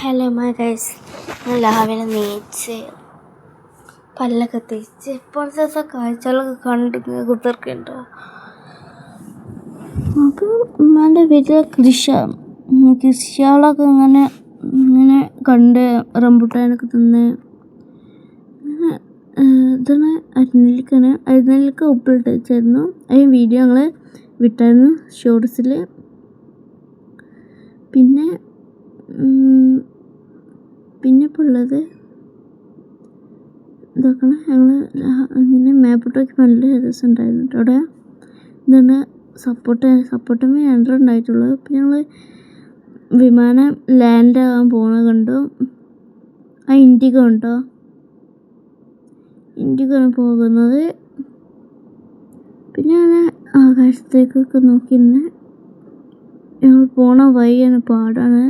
Hello guys, രാവിലെ നീച്ച് പല്ലൊക്കെ തേച്ച് ഇപ്പോഴത്തെ കാഴ്ചകളൊക്കെ കണ്ടിങ്ങനെ കുതിർക്കുന്നുണ്ടോ. അപ്പോൾ ഉമ്മാൻ്റെ വീട്ടിൽ കൃഷികളൊക്കെ ഇങ്ങനെ കണ്ട് റംബൂട്ടാനൊക്കെ തിന്ന് ഇതാണ് അരിനെല്ലിക്ക ഉപ്പിലിട്ട് വെച്ചായിരുന്നു. ഈ വീഡിയോ ഞങ്ങൾ വിട്ടായിരുന്നു ഷോർട്സിൽ. പിന്നെ ഇപ്പോൾ ഉള്ളത് ഇതാക്കണം. ഞങ്ങൾ ഇങ്ങനെ മേപ്പോട്ടൊക്കെ നല്ല രസമുണ്ടായിരുന്നു അവിടെ. ഇതാണ് സപ്പോർട്ടമേ രണ്ടെണ്ണം ഉണ്ടായിട്ടുള്ളൂ. പിന്നെ ഞങ്ങൾ വിമാനം ലാൻഡ് ആകാൻ പോകുന്നത് കണ്ടു. ആ ഇൻഡിഗോ ഉണ്ടോ, ഇൻഡിഗോ ആണ് പോകുന്നത്. പിന്നെ ഞാൻ ആകാശത്തേക്കൊക്കെ നോക്കിയിരുന്ന് ഞങ്ങൾ പോണ വഴിയാണ്, പാടാണ്.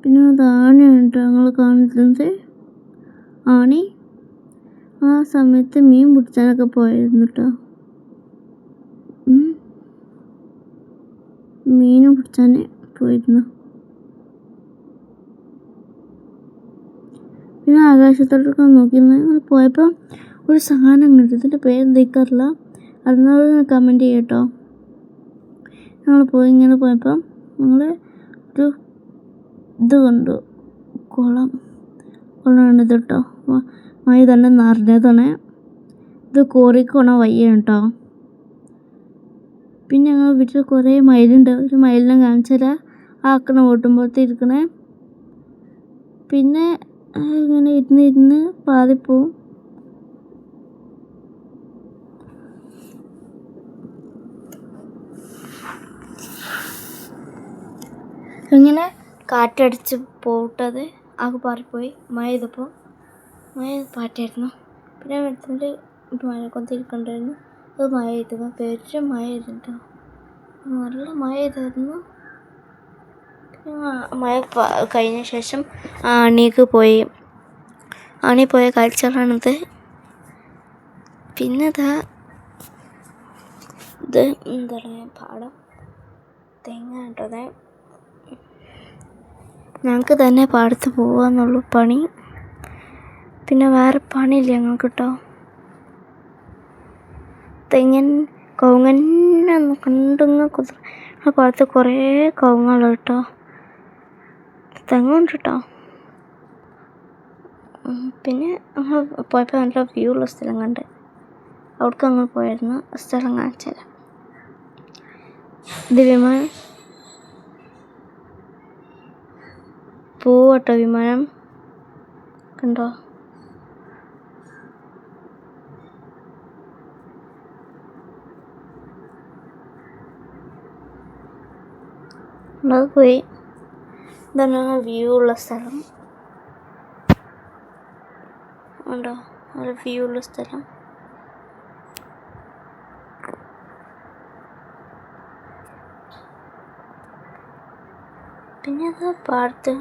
പിന്നെ അത് ആനയാണ് കേട്ടോ ഞങ്ങൾ കാണുന്നത്. ആണി ആ സമയത്ത് മീൻ പിടിച്ചാനൊക്കെ പോയിരുന്നു കേട്ടോ. മീൻ പിടിച്ചാൻ പോയിരുന്നു. പിന്നെ ആകാശത്തോട്ടൊക്കെ നോക്കിയിരുന്നു. ഞങ്ങൾ പോയപ്പോൾ ഒരു സാധനം കണ്ടു. ഇതിൻ്റെ പേരെന്തായിക്കാറില്ല, അതിനോട് കമൻറ്റ് ചെയ്യാം കേട്ടോ. ഞങ്ങൾ ഇങ്ങനെ പോയപ്പോൾ ഞങ്ങൾ ഒരു ഇത് കണ്ടു, കുളം കണ്ടു കേട്ടോ. മഴ തന്നെ നിറഞ്ഞതാണ്. ഇത് കോറിക്കോണ വയ്യാണ് കേട്ടോ. പിന്നെ ഞങ്ങൾ വീട്ടിൽ കുറേ മയിലുണ്ട്. ഒരു മയിലിനെ കാണിച്ചാൽ ആക്കണ ഓട്ടുമ്പോഴത്തെ ഇരിക്കണേ. പിന്നെ ഇങ്ങനെ ഇരുന്ന് പാറിപ്പോവും. ഇങ്ങനെ കാറ്റടിച്ച് പോട്ടത് ആകെ പാറിപ്പോയി. മഴ പാറ്റായിരുന്നു. പിന്നെ വെള്ളത്തിൻ്റെ മഴ കൊത്തിരിക്കണ്ടായിരുന്നു. അത് മഴ ചെയ്തു, പെരും മഴ ചെയ്തിട്ടോ, നല്ല മഴ ചെയ്തായിരുന്നു. മഴ കഴിഞ്ഞ ശേഷം ആണി പോയ കാഴ്ചകളാണിത്. പിന്നെ ഇത് എന്താ പറയുക, പാടം തെങ്ങ കേട്ടത്. ഞങ്ങൾക്ക് തന്നെ പാടത്ത് പോകാമെന്നുള്ളൂ പണി. പിന്നെ വേറെ പണിയില്ല ഞങ്ങൾക്ക് കേട്ടോ. കവുങ്ങന്നെ കണ്ടിങ്ങ് ആ പാടത്ത് കുറേ കവുങ്ങുകൾ കേട്ടോ, തെങ്ങുണ്ട് കേട്ടോ. പിന്നെ ഞങ്ങൾ പോയപ്പോൾ നല്ല വ്യൂ ഉള്ള സ്ഥലം കണ്ട് അവിടേക്ക് ഞങ്ങൾ പോയിരുന്നു. സ്ഥലം കാണിച്ചാൽ ഇത് വിമാനം പോവട്ടോ, വിമാനം കണ്ടോ. അത് പോയി. ഇതാണ് വ്യൂ ഉള്ള സ്ഥലം ഉണ്ടോ, നല്ല വ്യൂ ഉള്ള സ്ഥലം. പിന്നെ പാടത്ത്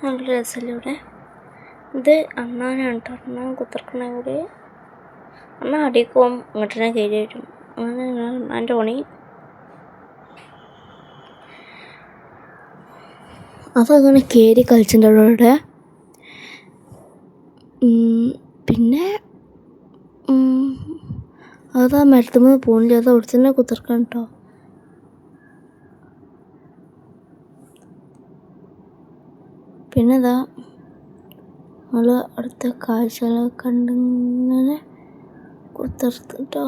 നല്ല രസമല്ലേ ഇവിടെ. ഇത് അണ്ണാനാണ് കേട്ടോ. അണ്ണാൻ കുത്തിർക്കണ ഇവിടെ. അണ്ണാൻ അടിയിൽ പോകും, ഇങ്ങോട്ടന്നെ കയറി വരും. അങ്ങനെ അണ്ണാൻ്റെ പണി. അതങ്ങനെ കയറി കളിച്ചിട്ടുണ്ടോ ഇവിടെ. പിന്നെ അതാ മരത്തുമ്പോൾ പോണില്ല, അത് അവിടെ തന്നെ കുത്തിർക്കണം കേട്ടോ. പിന്നെ നമ്മൾ അടുത്ത കാഴ്ചകളൊക്കെ കണ്ടിങ്ങനെ കുത്തിർത്തിട്ടോ.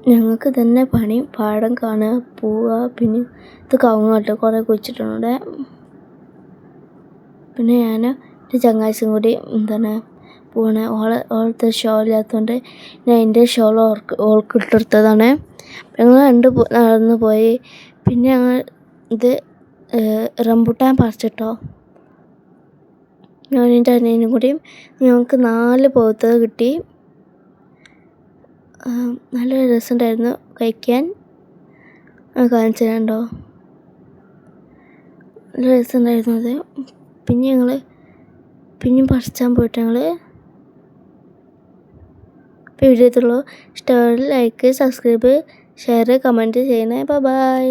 ഞങ്ങൾക്ക് തന്നെ പണി, പാടം കാണുക, പോവുക. പിന്നെ ഇത് കവുങ്ങാട്ടോ, കുറേ കുഴിച്ചിട്ടുണ്ട്. പിന്നെ ഞാൻ എൻ്റെ ചങ്ങാഴ്ചയും കൂടി പോണേ. ഓളത്തെ ഷോ ഇല്ലാത്തതുകൊണ്ട് ഞാൻ എൻ്റെ ഷോൾ ഓൾക്ക് ഇട്ടെടുത്തതാണ്. ഞങ്ങൾ നടന്ന് പോയി. പിന്നെ ഞങ്ങൾ ഇത് റംബൂട്ടാൻ പറിച്ചിട്ടോ. ഞാൻ എൻ്റെ അനിയനും കൂടിയും. ഞങ്ങൾക്ക് 4 പോത്തത് കിട്ടി. നല്ല രസമുണ്ടായിരുന്നു കഴിക്കാൻ. കാണിച്ചു തരാണ്ടോ, നല്ല രസമുണ്ടായിരുന്നു അത്. പിന്നെ ഞങ്ങൾ പിന്നെയും പറിച്ചാൻ പോയിട്ട് ഞങ്ങൾ വീഡിയോ ഇഷ്ടമായി ലൈക്ക്, സബ്സ്ക്രൈബ്, ഷെയർ, കമൻറ്റ് ചെയ്യണേ. ബൈ.